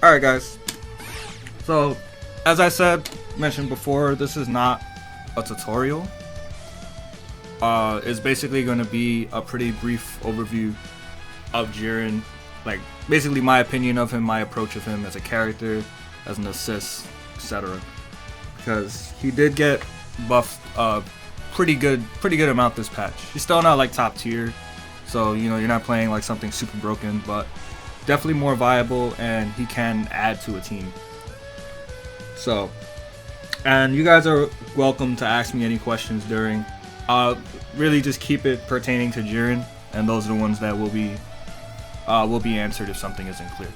Alright guys, so as I mentioned before, this is not a tutorial. It's basically going to be a pretty brief overview of Jiren, like basically my opinion of him, my approach of him as a character, as an assist, etc. Because he did get buffed pretty good amount this patch. He's still not like top tier, so you know you're not playing like something super broken, but definitely more viable, and he can add to a team. So, and you guys are welcome to ask me any questions during. Really just keep it pertaining to Jiren, and those are the ones that will be answered if something isn't clear.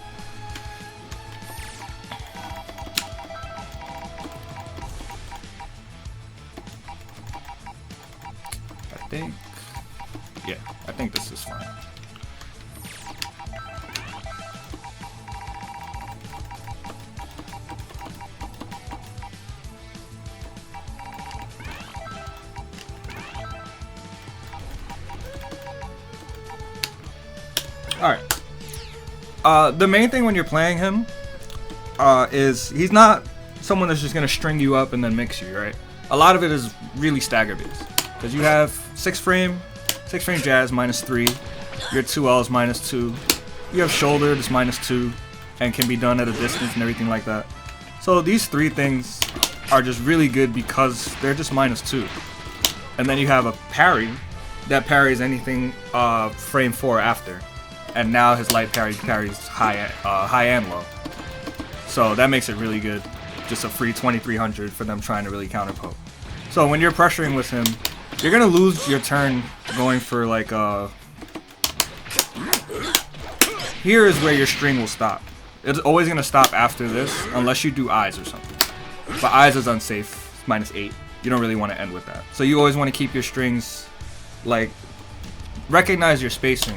I think this is fine. Alright. The main thing when you're playing him is he's not someone that's just going to string you up and then mix you, right? A lot of it is really stagger based. Because you have 6 frame jazz -3, your 2Ls -2, you have shoulder that's -2 and can be done at a distance and everything like that. So these 3 things are just really good because they're just -2. And then you have a parry that parries anything frame 4 after. And now his light parries high and low. So that makes it really good. Just a free 2300 for them trying to really counter poke. So when you're pressuring with him, you're gonna lose your turn going for like here is where your string will stop. It's always gonna stop after this unless you do eyes or something. But eyes is unsafe, it's -8. You don't really want to end with that. So you always want to keep your strings, like, recognize your spacing.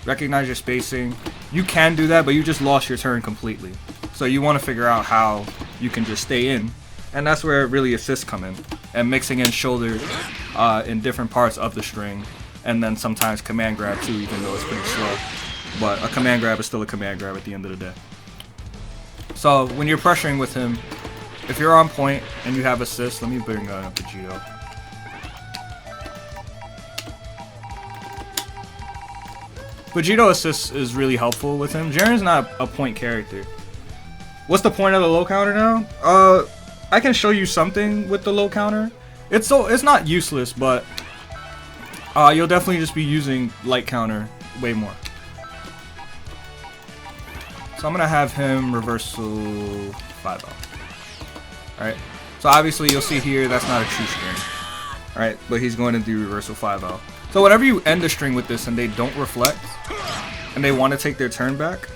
Recognize your spacing. You can do that, but you just lost your turn completely. So you want to figure out how you can just stay in. And that's where really assists come in. And mixing in shoulder in different parts of the string. And then sometimes command grab too, even though it's pretty slow. But a command grab is still a command grab at the end of the day. So when you're pressuring with him, if you're on point and you have assists, let me bring up Vegito. Vegito assists is really helpful with him. Jiren's not a point character. What's the point of the low counter now? I can show you something with the low counter. It's not useless, but you'll definitely just be using light counter way more. So I'm gonna have him reversal 5-0. Alright. So obviously you'll see here that's not a true string. Alright, but he's going to do reversal 5-0. So whenever you end a string with this and they don't reflect, and they want to take their turn back,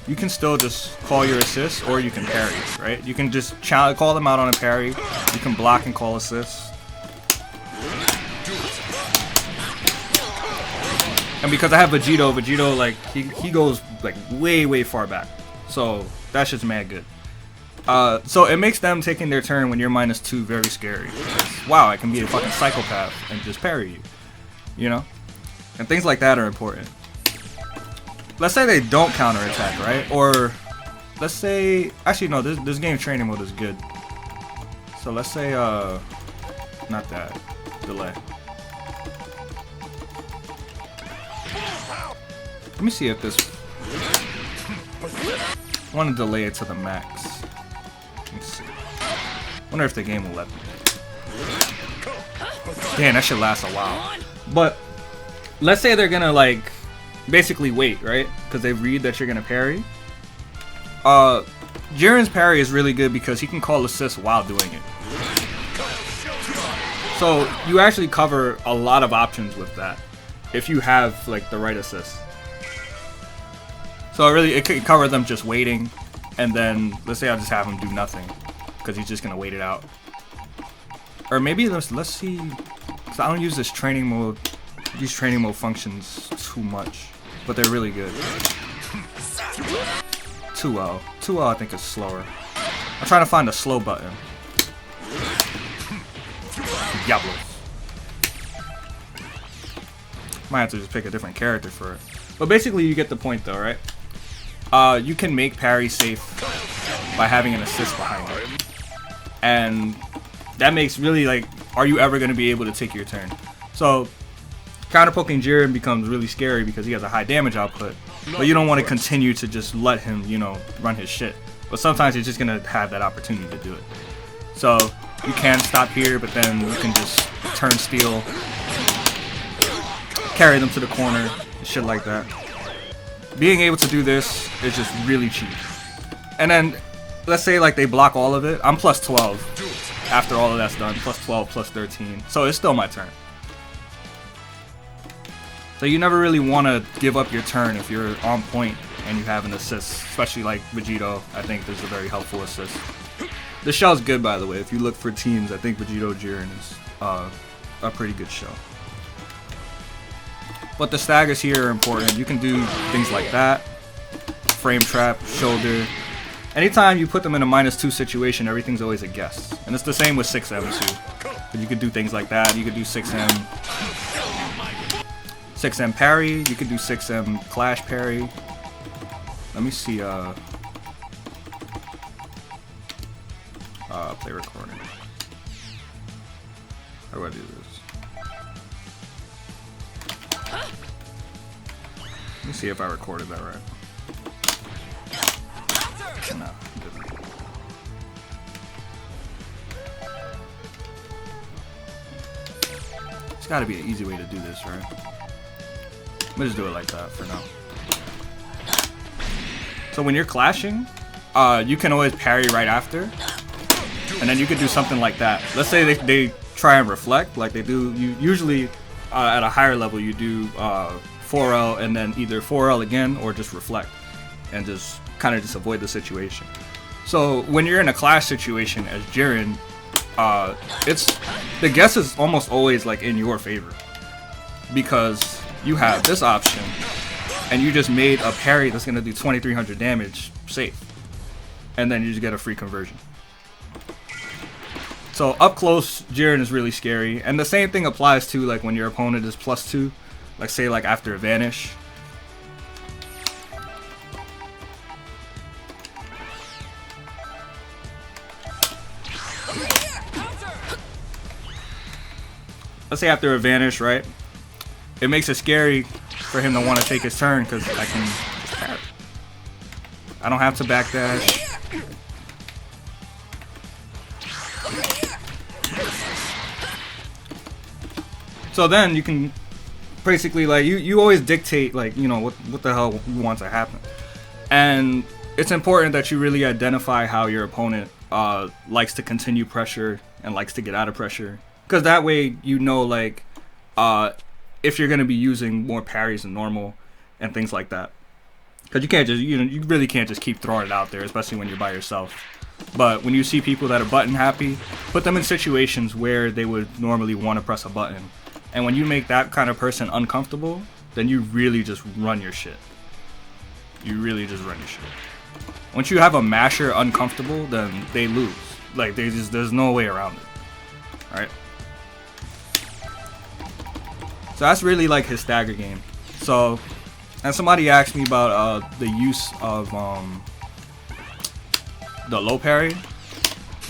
you can still just call your assist, or you can parry, right? You can just call them out on a parry, you can block and call assist. And because I have Vegito like, he goes like way far back. So that's just mad good. So it makes them taking their turn when you're -2 very scary. Wow, I can be a fucking psychopath and just parry you. You know? And things like that are important. Let's say they don't counterattack, right? Or let's say, actually no, this game training mode is good. So let's say not that, delay. Let me see if this, I want to delay it to the max. Let's see. Wonder if the game will let me. Damn, that should last a while. But let's say they're gonna like basically wait, right? Because they read that you're gonna parry. Jiren's parry is really good because he can call assist while doing it. So you actually cover a lot of options with that if you have like the right assist. So it could cover them just waiting, and then let's say I'll just have him do nothing because he's just gonna wait it out. Or maybe let's see. Cause I don't use this training mode. These training mode functions too much, but they're really good. 2L. 2L I think is slower. I'm trying to find a slow button. Diablos. Might have to just pick a different character for it. But basically you get the point though, right? you can make parry safe by having an assist behind it. And that makes really like, are you ever going to be able to take your turn? So counter poking Jiren becomes really scary because he has a high damage output, but you don't want to continue to just let him, you know, run his shit. But sometimes you're just going to have that opportunity to do it. So you can stop here, but then you can just turn steel, carry them to the corner, shit like that. Being able to do this is just really cheap. And then let's say like they block all of it. I'm plus 12 after all of that's done. Plus 12, plus 13. So it's still my turn. So you never really want to give up your turn if you're on point and you have an assist. Especially like Vegito, I think there's a very helpful assist. The shell's good, by the way. If you look for teams, I think Vegito Jiren is a pretty good shell. But the staggers here are important. You can do things like that. Frame trap, shoulder. Anytime you put them in a -2 situation, everything's always a guess. And it's the same with 6M too. But you could do things like that. You could do 6M parry. You could do 6M clash parry. Let me see. Play recording. How do I do this? Let me see if I recorded that right. No, I didn't. There's gotta be an easy way to do this, right? Let me just do it like that for now. So when you're clashing, you can always parry right after. And then you could do something like that. Let's say they try and reflect, like they do. You usually, at a higher level, you do 4L and then either 4L again or just reflect. And just kind of just avoid the situation. So when you're in a clash situation as Jiren, the guess is almost always like in your favor. Because you have this option and you just made a parry that's going to do 2300 damage safe. And then you just get a free conversion. So up close, Jiren is really scary. And the same thing applies to like when your opponent is +2. Like say like after a vanish. Let's say after a vanish, right? It makes it scary for him to want to take his turn because I can just parry. I don't have to backdash. So then you can basically like you always dictate like, you know, what the hell you want to happen. And it's important that you really identify how your opponent likes to continue pressure and likes to get out of pressure. Because that way you know like if you're going to be using more parries than normal and things like that. Because you can't just, you really can't just keep throwing it out there, especially when you're by yourself. But when you see people that are button happy, put them in situations where they would normally want to press a button. And when you make that kind of person uncomfortable, then you really just run your shit. You really just run your shit. Once you have a masher uncomfortable, then they lose. Like there's no way around it. Alright? So that's really like his stagger game. So, and somebody asked me about the use of the low parry.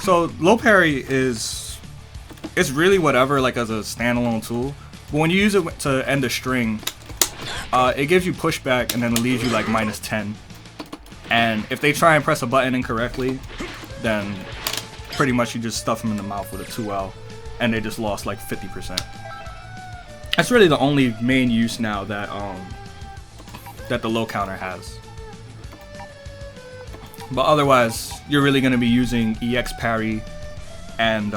So low parry it's really whatever like as a standalone tool. But when you use it to end a string, it gives you pushback and then it leaves you like -10. And if they try and press a button incorrectly, then pretty much you just stuff them in the mouth with a 2L and they just lost like 50%. That's really the only main use now that that the low counter has. But otherwise, you're really going to be using EX parry and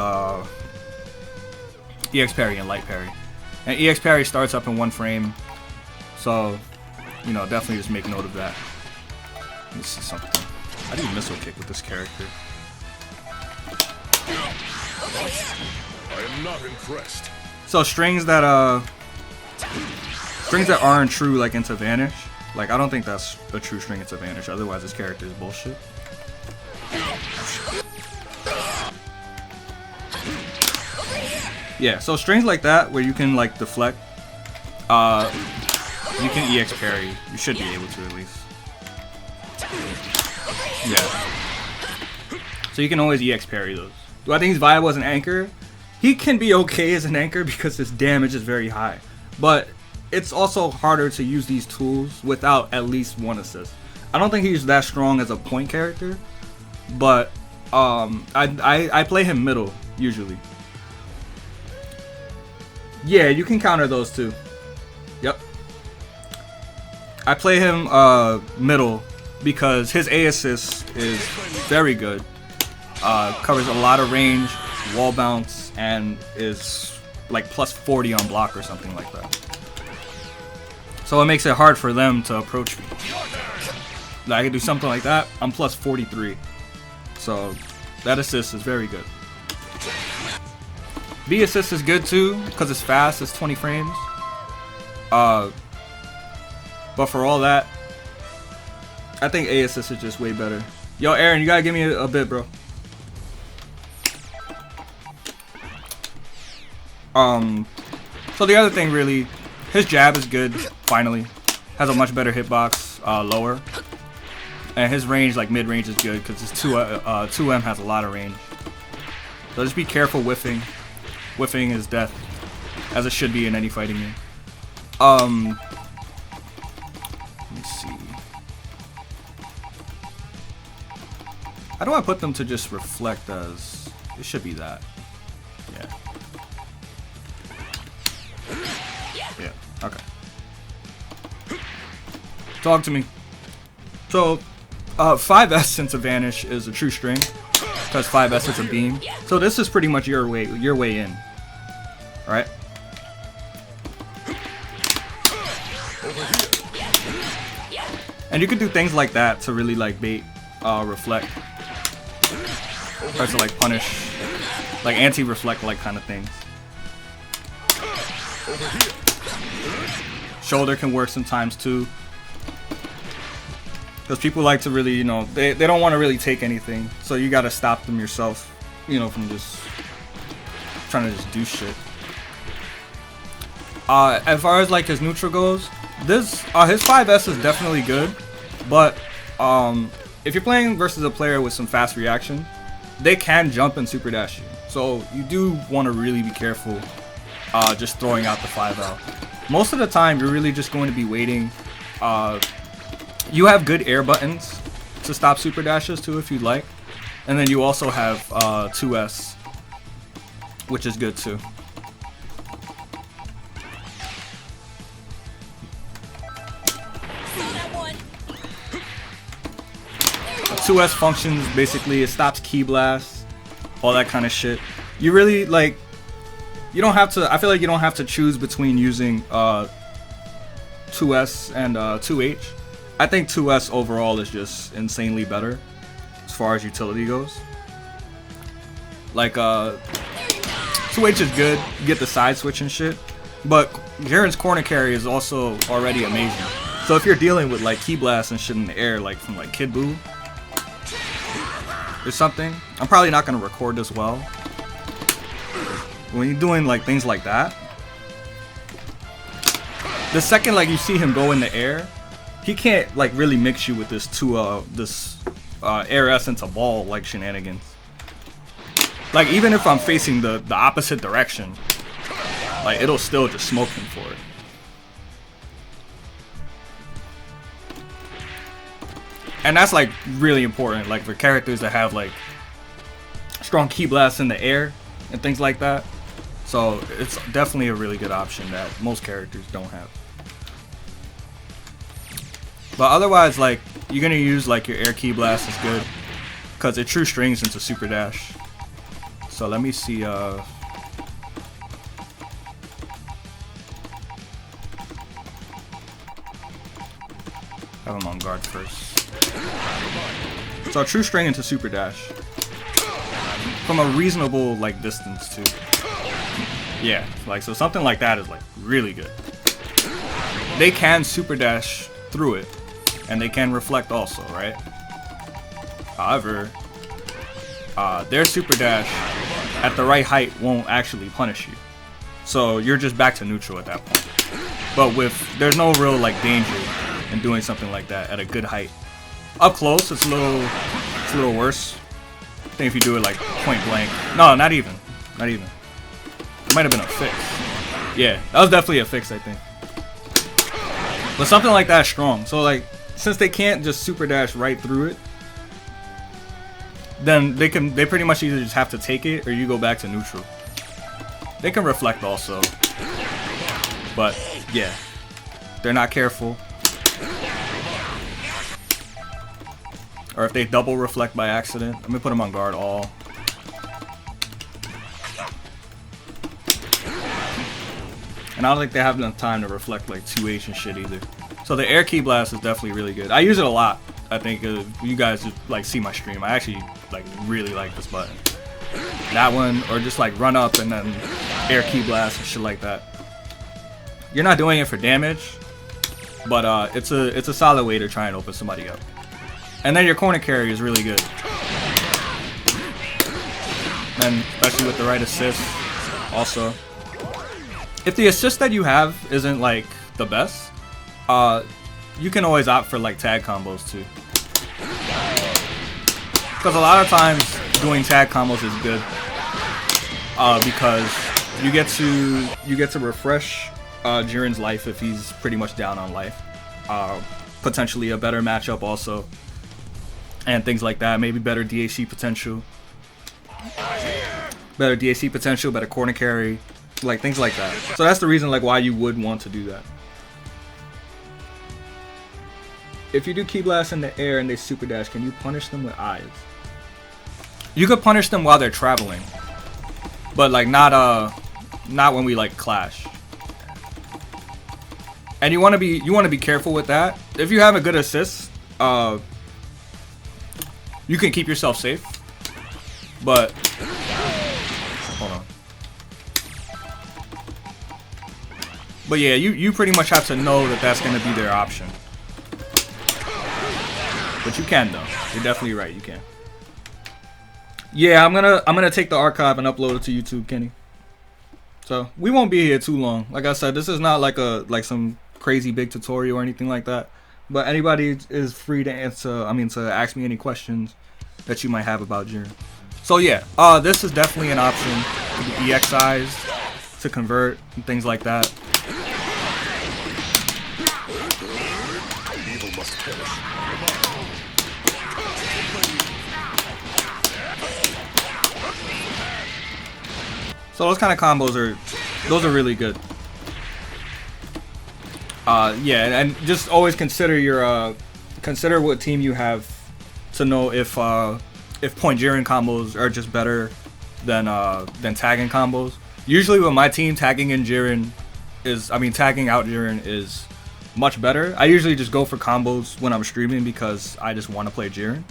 light parry. And EX parry starts up in 1 frame, so you know, definitely just make note of that. Let me see something. I do missile kick with this character. I am not impressed. So strings that aren't true like into vanish, like I don't think that's a true string into vanish. Otherwise, this character is bullshit. Yeah, so strings like that where you can like deflect, you can EX parry. You should be able to at least. Yeah. So you can always EX parry those. Do I think he's viable as an anchor? He can be okay as an anchor because his damage is very high. But it's also harder to use these tools without at least one assist. I don't think he's that strong as a point character, but I play him middle usually. Yeah, you can counter those too. Yep. I play him middle because his A assist is very good. Covers a lot of range, wall bounce, and is like plus 40 on block or something like that. So it makes it hard for them to approach me. I can do something like that, I'm plus 43. So that assist is very good. B assist is good too, because it's fast, it's 20 frames. But for all that, I think A assist is just way better. Yo, Aaron, you gotta give me a bit, bro. So the other thing really, his jab is good, finally. Has a much better hitbox, lower. And his range, like mid-range, is good because his 2M has a lot of range. So just be careful whiffing. Whiffing is death, as it should be in any fighting game. Let me see. How do I put them to just reflect as? It should be that. Yeah. Yeah. Okay. Talk to me. So, 5S since a vanish is a true string, because 5S is a beam. So this is pretty much your way in, right? And you can do things like that to really like bait, reflect, or to like punish, like anti-reflect like kind of things. Shoulder can work sometimes too. Because people like to really, you know, they don't want to really take anything. So you got to stop them yourself, you know, from just trying to just do shit. As far as like his neutral goes, his 5S is definitely good. But if you're playing versus a player with some fast reaction, they can jump and super dash you. So you do want to really be careful just throwing out the 5L. Most of the time, you're really just going to be waiting. You have good air buttons to stop super dashes too if you'd like. And then you also have 2S, which is good too. A 2S functions basically, it stops key blasts, all that kind of shit. You really like, you don't have to, I feel like you don't have to choose between using 2S and 2H. I think 2S overall is just insanely better as far as utility goes. Like 2H is good, you get the side switch and shit, but Jiren's corner carry is also already amazing. So if you're dealing with like key blasts and shit in the air, like from like Kid Buu or something, I'm probably not gonna record this well. When you're doing like things like that, the second like you see him go in the air, he can't like really mix you with this air essence a ball like shenanigans. Like even if I'm facing the opposite direction, like it'll still just smoke him for it. And that's like really important, like for characters that have like strong ki blasts in the air and things like that. So it's definitely a really good option that most characters don't have. But otherwise, like, you're gonna use like your air ki blast is good because it true strings into super dash. So let me see. Have him on guard first. So true string into super dash from a reasonable like distance too. Yeah, like so something like that is like really good. They can super dash through it. And they can reflect also, right? However, their super dash at the right height won't actually punish you. So you're just back to neutral at that point. But there's no real like danger in doing something like that at a good height. Up close, it's a little worse. I think if you do it like point blank. No, not even. Not even. It might have been a fix. Yeah, that was definitely a fix, I think. But something like that is strong. So like, since they can't just super dash right through it, then they pretty much either just have to take it or you go back to neutral. They can reflect also. But yeah, they're not careful. Or if they double reflect by accident, I'm gonna put them on guard all. And I don't think they have enough time to reflect like 2H and shit either. So the air key blast is definitely really good. I use it a lot. I think you guys just like see my stream. I actually like really like this button. That one, or just like run up and then air key blast and shit like that. You're not doing it for damage, but it's a solid way to try and open somebody up. And then your corner carry is really good. And especially with the right assist also. If the assist that you have isn't like the best, you can always opt for like tag combos too. Because a lot of times doing tag combos is good. Because you get to refresh Jiren's life if he's pretty much down on life. Potentially a better matchup also. And things like that. Maybe better DAC potential. Better DAC potential, better corner carry. Like things like that. So that's the reason like why you would want to do that. If you do key blast in the air and they super dash, can you punish them with eyes? You could punish them while they're traveling. But like not when we like clash. And you want to be careful with that. If you have a good assist, you can keep yourself safe. But hold on. But yeah, you pretty much have to know that that's going to be their option. But you can though. You're definitely right. You can. Yeah, I'm gonna take the archive and upload it to YouTube, Kenny. So we won't be here too long. Like I said, this is not like some crazy big tutorial or anything like that. But anybody is free to answer. I mean, to ask me any questions that you might have about Jiren. So yeah, this is definitely an option to be EXIs, to convert and things like that. Evil must perish. So those kind of combos are really good. Yeah, and just always consider your consider what team you have to know if point Jiren combos are just better than tagging combos. Usually with my team, tagging out Jiren is much better. I usually just go for combos when I'm streaming because I just want to play Jiren.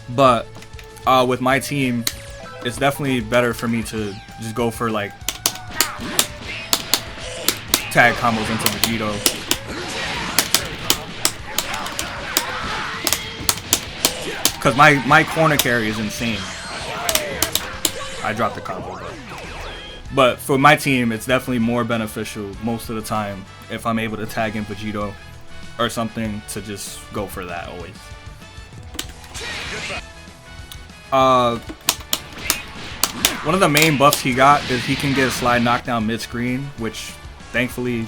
But with my team, it's definitely better for me to just go for like tag combos into Vegito. Because my corner carry is insane. I dropped the combo though. But for my team, it's definitely more beneficial most of the time if I'm able to tag in Vegito or something to just go for that always. One of the main buffs he got is he can get a slide knockdown mid-screen, which thankfully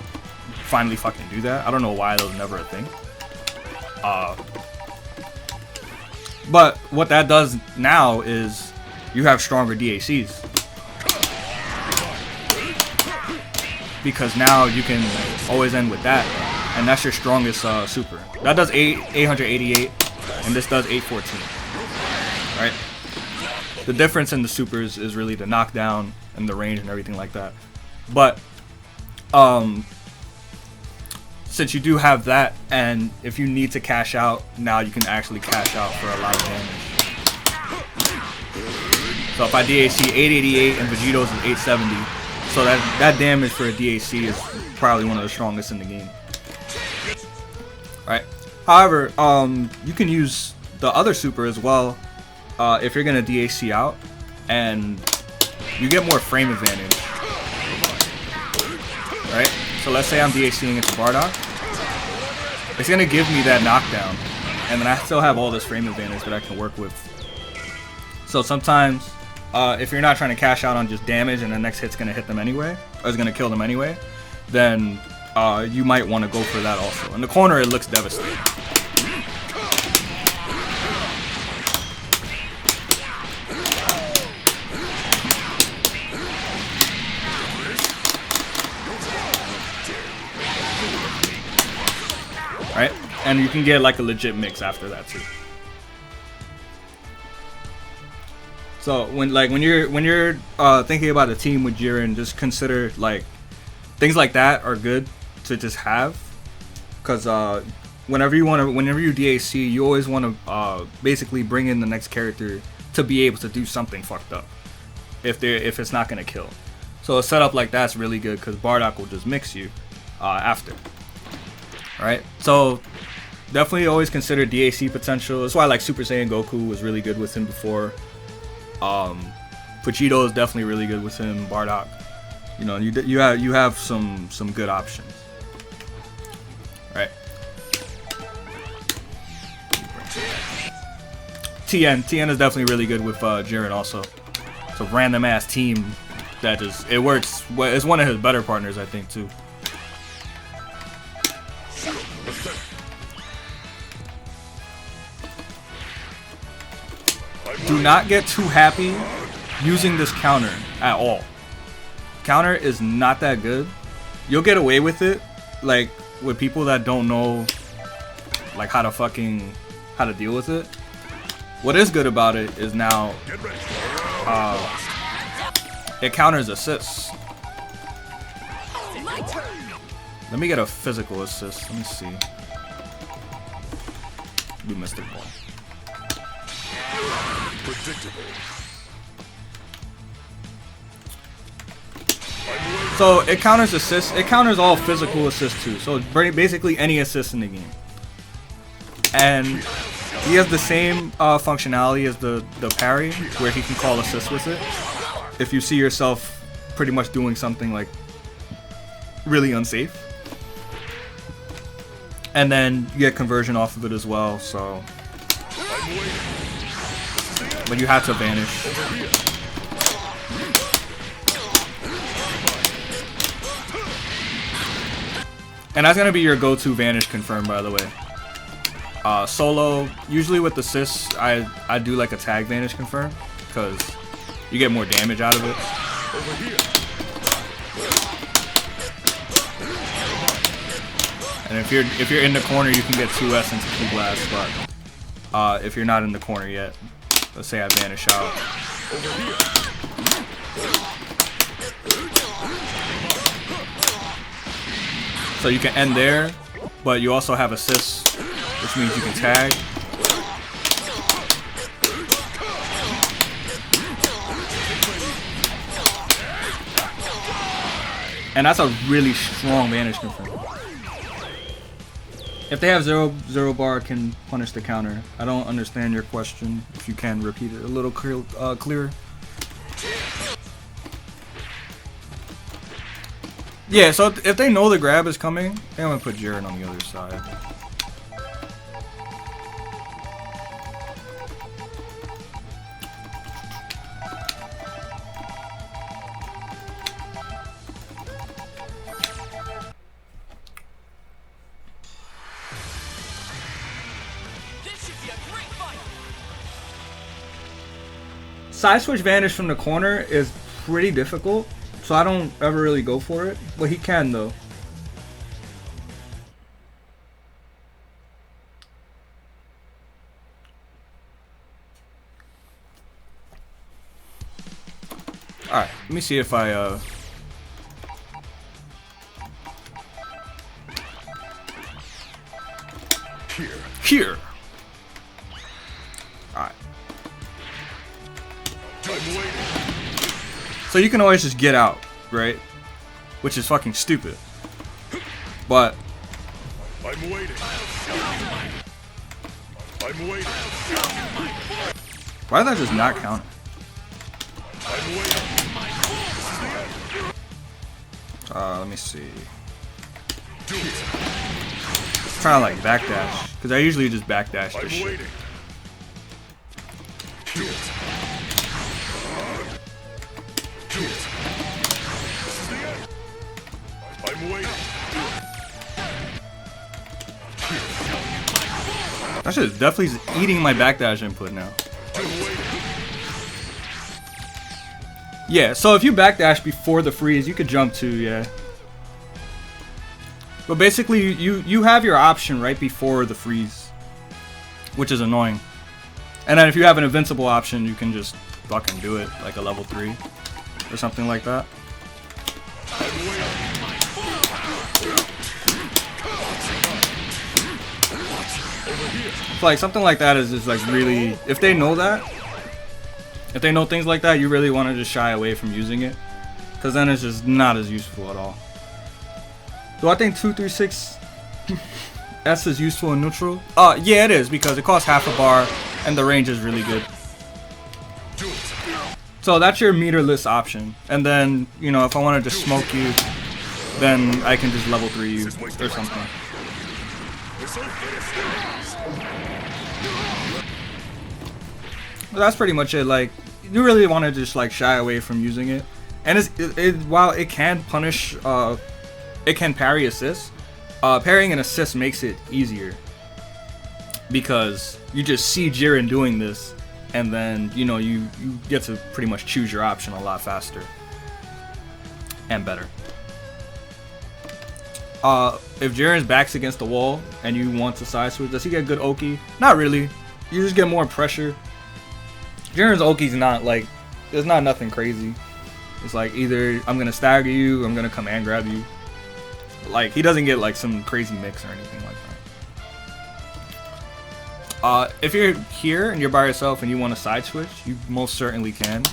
finally fucking do that. I don't know why that was never a thing. But what that does now is you have stronger DACs. Because now you can always end with that. And that's your strongest super. That does 888 and this does 814. Right? The difference in the supers is really the knockdown and the range and everything like that. But since you do have that, and if you need to cash out, now you can actually cash out for a lot of damage. So if I DAC 888 and Vegito's is 870, so that damage for a DAC is probably one of the strongest in the game. Right. However, you can use the other super as well. If you're gonna DAC out, and you get more frame advantage, right? So let's say I'm DACing into Bardock, it's gonna give me that knockdown, and then I still have all this frame advantage that I can work with. So sometimes, if you're not trying to cash out on just damage and the next hit's gonna hit them anyway, or is gonna kill them anyway, then you might want to go for that also. In the corner, it looks devastating. Right? And you can get like a legit mix after that too. So when you're thinking about a team with Jiren, just consider like things like that are good to just have, because whenever you DAC, you always want to basically bring in the next character to be able to do something fucked up if it's not gonna kill. So a setup like that's really good because Bardock will just mix you after. Right? So definitely always consider DAC potential. That's why like Super Saiyan Goku was really good with him before. Vegito is definitely really good with him. Bardock, you know, you have some good options. Right? TN is definitely really good with Jiren also. It's a random ass team that just it works. It's one of his better partners, I think, too. Do not get too happy using this counter at all. Counter is not that good. You'll get away with it, like with people that don't know, like how to deal with it. What is good about it is now, it counters assists. Let me get a physical assist. Let me see. Do Mystic Ball. Predictable. So it counters assists. It counters all physical assists too. So basically any assist in the game. And he has the same functionality as the parry, where he can call assists with it. If you see yourself pretty much doing something like really unsafe. And then you get conversion off of it as well. So, but you have to vanish. And that's gonna be your go-to vanish confirm, by the way. Solo, usually with assists, I do like a tag vanish confirm because you get more damage out of it. And if you're in the corner, you can get 2S into Key Blast. But if you're not in the corner yet, let's say I vanish out. So you can end there, but you also have assists, which means you can tag. And that's a really strong vanish confirm. If they have zero bar, can punish the counter. I don't understand your question. If you can repeat it a little clearer. Yeah, so if they know the grab is coming, they're gonna put Jiren on the other side. Side switch vanish from the corner is pretty difficult, so I don't ever really go for it. But he can though. Alright, let me see if I Here. Alright. So you can always just get out, right? Which is fucking stupid. But I'm waiting. I'm waiting. why did that just not count? I'm waiting. Let me see. trying to like backdash, because I usually just backdash this I'm shit. waiting. Do it. Do it. This is the end. I'm waiting. That shit is definitely eating my backdash input now. I'm waiting. Yeah, so if you backdash before the freeze, you could jump too, yeah. But basically, you have your option right before the freeze, which is annoying. And then if you have an invincible option, you can just fucking do it, like a level 3 or something like that. I'm waiting. Over here. So like something like that is just like really, if they know that, if they know things like that, you really want to just shy away from using it, because then it's just not as useful at all. Do I think 236 S is useful in neutral? Yeah, it is, because it costs half a bar and the range is really good. Do it. So that's your meterless option. And then, you know, if I wanted to smoke you, then I can just level 3 you or something. But that's pretty much it. Like, you really want to just like shy away from using it. And while it can punish, it can parry assist. Parrying an assist makes it easier, because you just see Jiren doing this, and then you know you get to pretty much choose your option a lot faster and better. If Jiren's back's against the wall and you want to side switch, does he get good Oki? Not really. You just get more pressure. Jiren's Oki's not like, there's not nothing crazy. It's like either I'm gonna stagger you, I'm gonna come and grab you. Like, he doesn't get like some crazy mix or anything like that. If you're here and you're by yourself and you want to side switch, you most certainly can.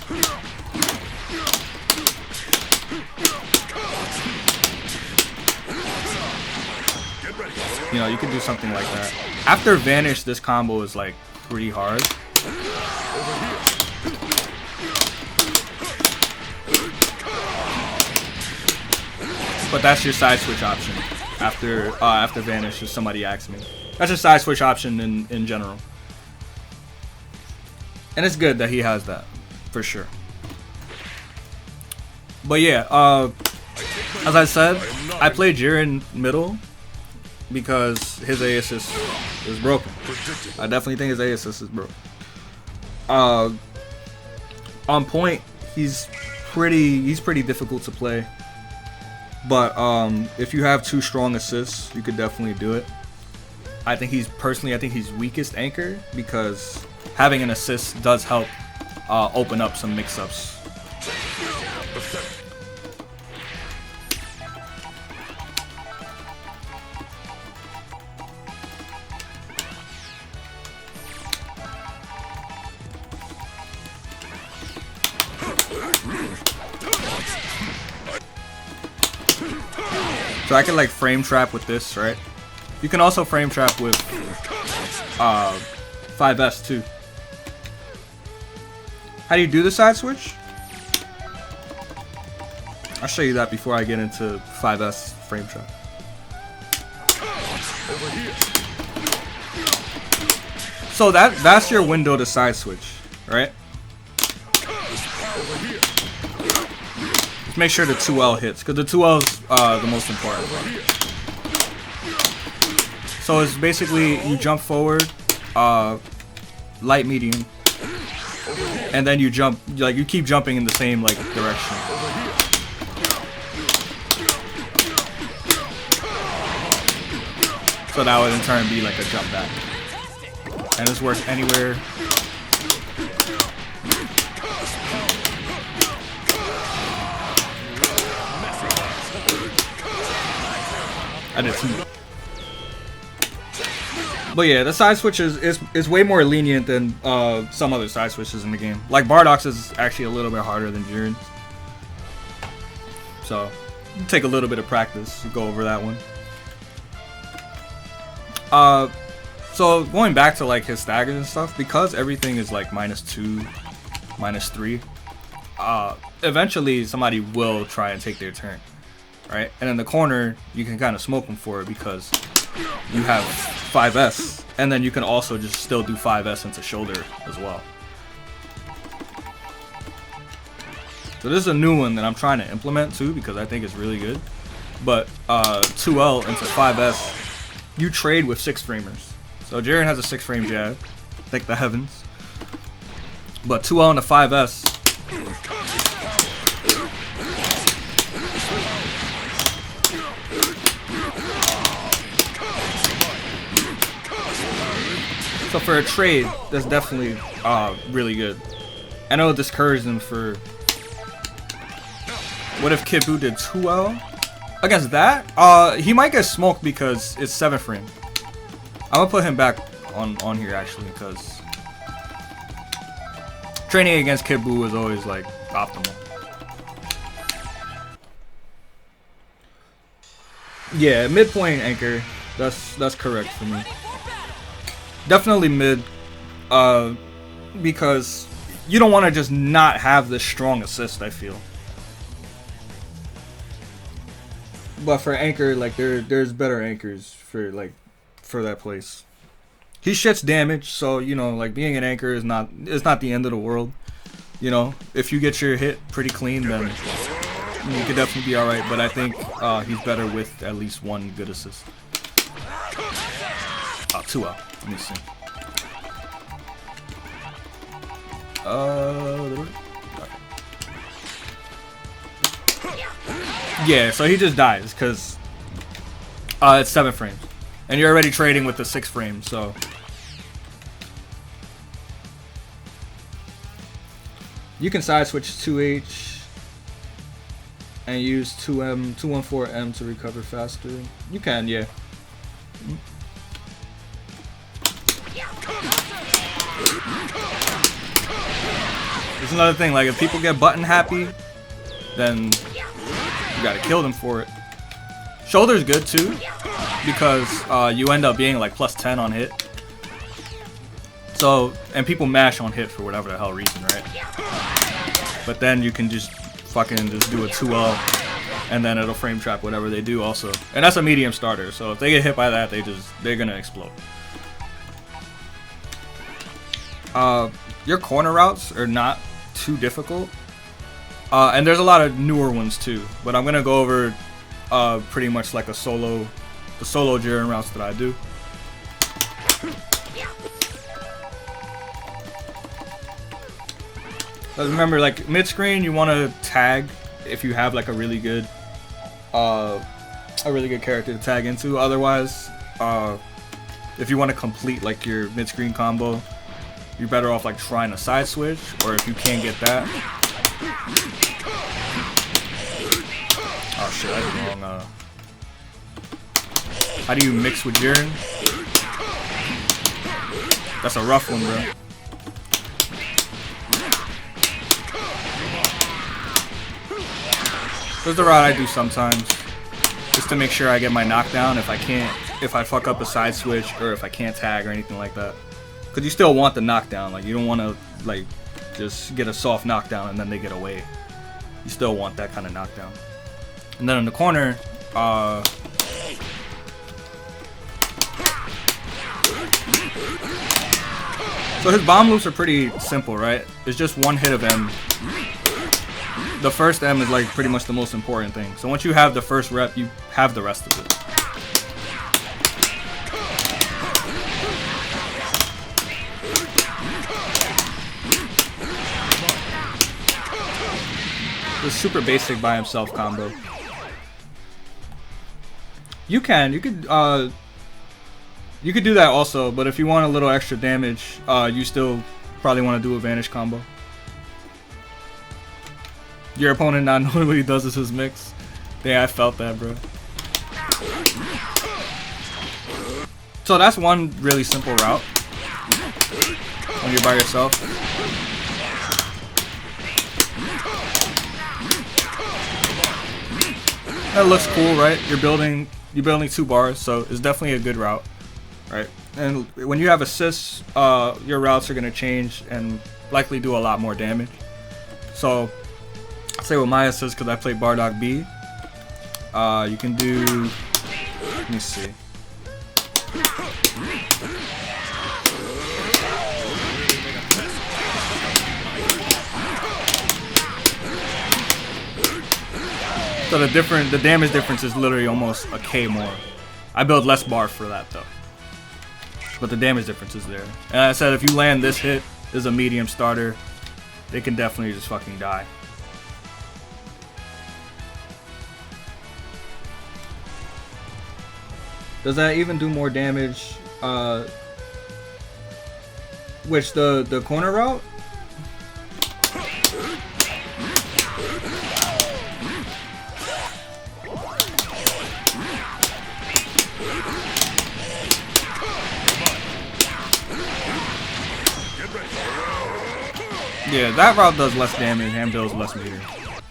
You know, you can do something like that. After Vanish, this combo is like pretty hard. But that's your side switch option. After Vanish, if somebody asks me. That's your side switch option in general. And it's good that he has that, for sure. But yeah, as I said, I play Jiren middle because his A assist is broken. I definitely think his A assist is broken. On point, he's pretty difficult to play. But if you have 2 strong assists, you could definitely do it. I think he's weakest anchor, because having an assist does help open up some mix-ups. So I can like frame trap with this, right? You can also frame trap with 5S too. How do you do the side switch? I'll show you that before I get into 5S frame trap. So that's your window to side switch, right? Just make sure the 2L hits, because the 2L is the most important. So it's basically you jump forward, light, medium, and then you jump, like you keep jumping in the same like direction. So that would in turn be like a jump back. And this works anywhere. I did 2. But yeah, the side switch is way more lenient than some other side switches in the game. Like Bardock's is actually a little bit harder than Jiren's. So you take a little bit of practice to go over that one. So going back to like his staggers and stuff, because everything is like -2, -3, eventually somebody will try and take their turn, right? And in the corner, you can kind of smoke them for it, because you have 5S, and then you can also just still do 5S into shoulder as well. So this is a new one that I'm trying to implement too because I think it's really good. But 2L into 5S, you trade with 6 framers. So Jiren has a 6 frame jab, thank the heavens. But 2L into 5S, so for a trade, that's definitely really good. I know it discouraged him for. What if Kid Buu did 2L against that? He might get smoked because it's 7 frame. I'm gonna put him back on here actually because training against Kid Buu is always like optimal. Yeah, midpoint anchor. That's correct for me. Definitely mid, because you don't want to just not have this strong assist, I feel. But for anchor, like there's better anchors for that place. He shits damage, so you know, like being an anchor is not the end of the world. You know, if you get your hit pretty clean, then you could definitely be all right. But I think he's better with at least one good assist. 2L. Let me see. Yeah, so he just dies because it's 7 frames, and you're already trading with the 6 frames. So you can side switch 2H and use 214M to recover faster. You can, yeah. It's another thing, like if people get button happy, then you gotta kill them for it. Shoulder's good too, because you end up being like plus 10 on hit. So, and people mash on hit for whatever the hell reason, right? But then you can just fucking just do a 2L, and then it'll frame trap whatever they do also. And that's a medium starter, so if they get hit by that, they're gonna explode. Your corner routes are not too difficult, and there's a lot of newer ones too. But I'm gonna go over pretty much like the solo Jiren routes that I do. But remember, like mid screen, you want to tag if you have like a really good character to tag into. Otherwise, if you want to complete like your mid screen combo, you're better off like trying to side switch, or if you can't get that. Oh shit, I did wrong. How do you mix with Jiren? That's a rough one, bro. This is the route I do sometimes, just to make sure I get my knockdown if I fuck up a side switch, or if I can't tag or anything like that. Because you still want the knockdown, like you don't want to like just get a soft knockdown and then they get away. You still want that kind of knockdown. And then in the corner, so his bomb loops are pretty simple, right? It's just one hit of M. The first M is like pretty much the most important thing. So once you have the first rep, you have the rest of it. The super basic by himself combo. You could do that also, but if you want a little extra damage, you still probably want to do a vanish combo. Your opponent not knowing what he does is his mix. Yeah, I felt that, bro. So that's one really simple route when you're by yourself. That looks cool, right? You're building 2 bars, so it's definitely a good route, right? And when you have assists, your routes are gonna change and likely do a lot more damage. So, I'll say with my assist, because I play Bardock B, you can do. Let me see. So the damage difference is literally almost a K more. I build less bar for that though. But the damage difference is there. And I said if you land this hit, this is a medium starter, they can definitely just fucking die. Does that even do more damage? Which the corner route? Yeah, that route does less damage and builds less meter.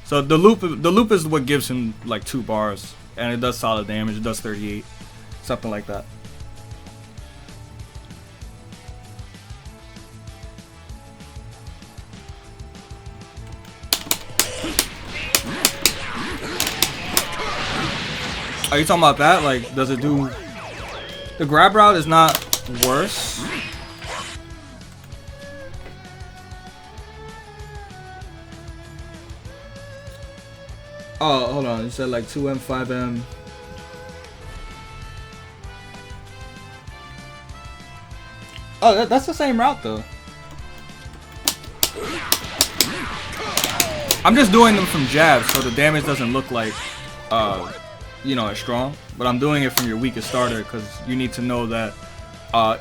So the loop is what gives him like 2 bars, and it does solid damage. It does 38, something like that. Are you talking about that? Like, does it do? The grab route is not worse. Oh, hold on. You said like 2M, 5M. Oh, that's the same route though. I'm just doing them from jabs, so the damage doesn't look like, you know, as strong. But I'm doing it from your weakest starter because you need to know that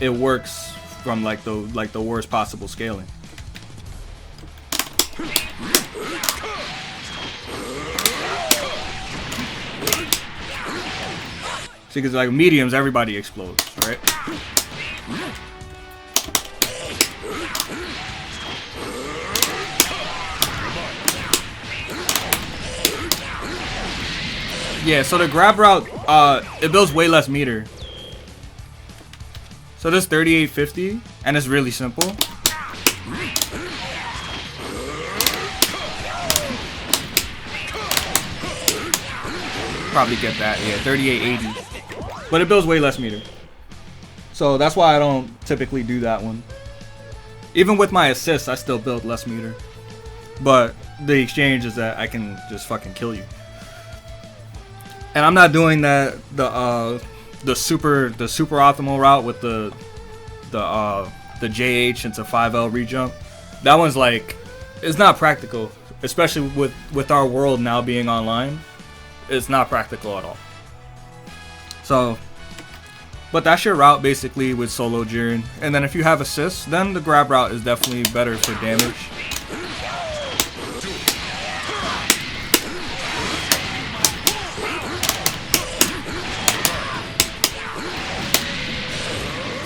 it works from like the worst possible scaling. See, because like mediums, everybody explodes, right? Yeah, so the grab route, it builds way less meter. So this 3850, and it's really simple. Probably get that, yeah, 3880. But it builds way less meter. So that's why I don't typically do that one. Even with my assists, I still build less meter. But the exchange is that I can just fucking kill you. And I'm not doing that the super optimal route with the JH into 5L rejump. That one's like, it's not practical, especially with our world now being online. It's not practical at all. So, but that's your route basically with solo Jiren. And then if you have assists, then the grab route is definitely better for damage.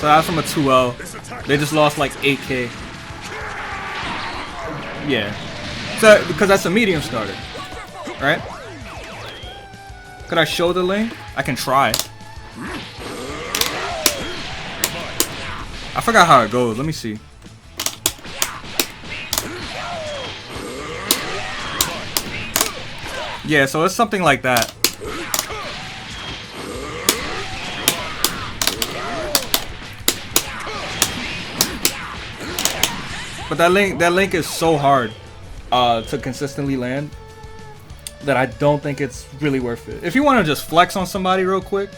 So that's from a 2L. They just lost like 8k. Yeah. So, because that's a medium starter. Right? Could I show the link? I can try. I forgot how it goes. Let me see. Yeah, so it's something like that. But that link is so hard to consistently land that I don't think it's really worth it. If you want to just flex on somebody real quick,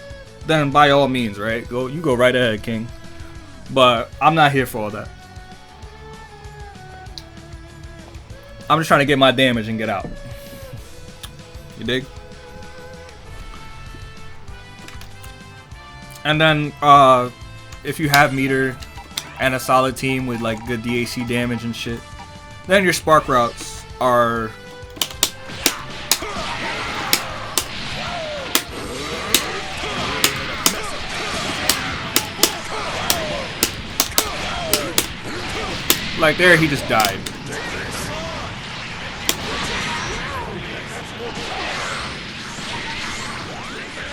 then by all means, right? You go right ahead, King. But I'm not here for all that. I'm just trying to get my damage and get out. You dig? And then if you have meter and a solid team with like good DAC damage and shit, then your spark routes are like there he just died.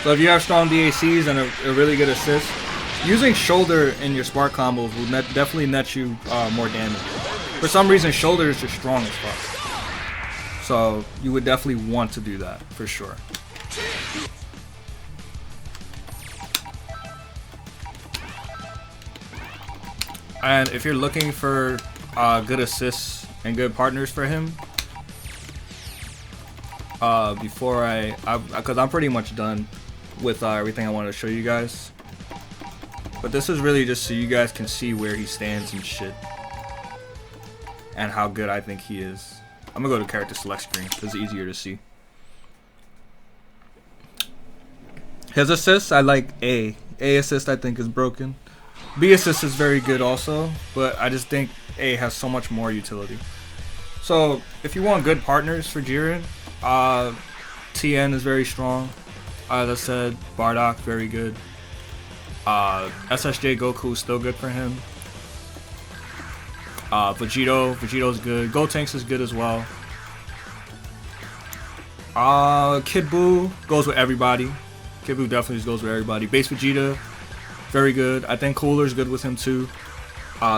So if you have strong DACs and a really good assist, using shoulder in your spark combos will definitely net you more damage. For some reason, shoulder is just strong as fuck. So you would definitely want to do that for sure. And if you're looking for good assists and good partners for him, because I'm pretty much done with everything I wanted to show you guys. But this is really just so you guys can see where he stands and shit. And how good I think he is. I'm gonna go to character select screen because it's easier to see. His assists, I like A. A assist I think is broken. B assist is very good also, but I just think A has so much more utility. So if you want good partners for Jiren, TN is very strong. As I said, Bardock very good. SSJ Goku is still good for him. Vegeto's good. Gotenks is good as well. Kid Buu goes with everybody. Kid Buu definitely just goes with everybody. Base Vegeta, very good. I think Cooler's good with him too.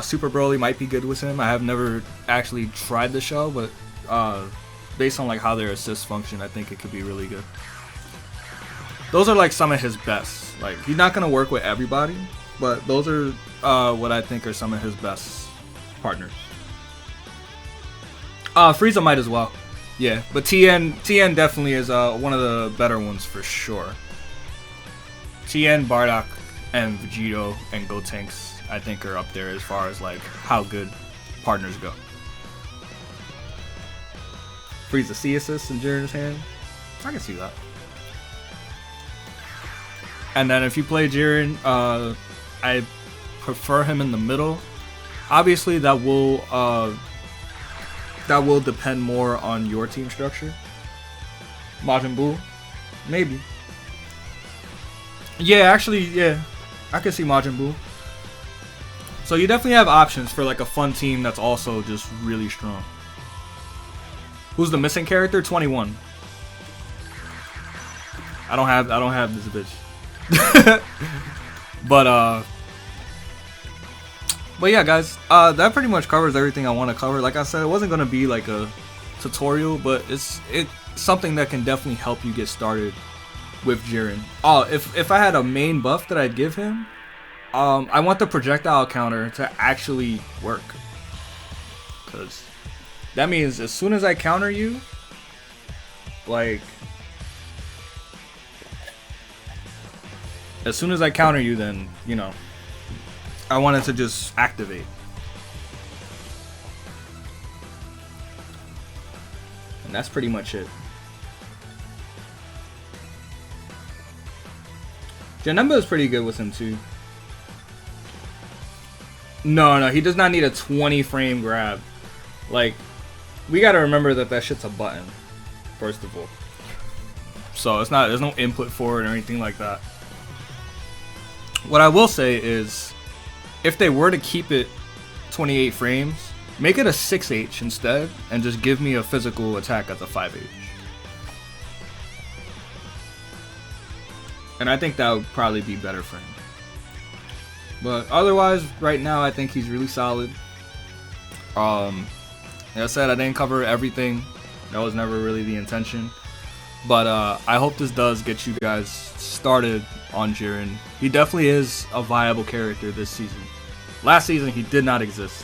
Super Broly might be good with him. I have never actually tried the show, but based on like how their assists function, I think it could be really good. Those are like some of his best. Like he's not gonna work with everybody, but those are what I think are some of his best partners. Frieza might as well. Yeah, but TN definitely is one of the better ones for sure. TN, Bardock, and Vegito and Gotenks I think are up there as far as like how good partners go. Frieza C assist in Jiren's hand. I can see that. And then if you play Jiren, I prefer him in the middle. Obviously that will depend more on your team structure. Majin Buu, maybe. Yeah, actually, yeah, I can see Majin Buu. So you definitely have options for like a fun team that's also just really strong. Who's the missing character? 21. I don't have this bitch. But yeah, guys, that pretty much covers everything I want to cover. Like I said, it wasn't gonna be like a tutorial, but it's something that can definitely help you get started with Jiren. Oh, if I had a main buff that I'd give him, I want the projectile counter to actually work, because that means as soon as I counter you, like as soon as I counter you, then you know I want it to just activate. And that's pretty much it. Janemba is pretty good with him too. No, he does not need a 20 frame grab. Like, we gotta remember that shit's a button, first of all. So it's not, there's no input for it or anything like that. What I will say is, if they were to keep it 28 frames, make it a 6H instead, and just give me a physical attack at the 5H. And I think that would probably be better for him. But otherwise, right now, I think he's really solid. Like I said, I didn't cover everything. That was never really the intention. But I hope this does get you guys started on Jiren. He definitely is a viable character this season. Last season, he did not exist.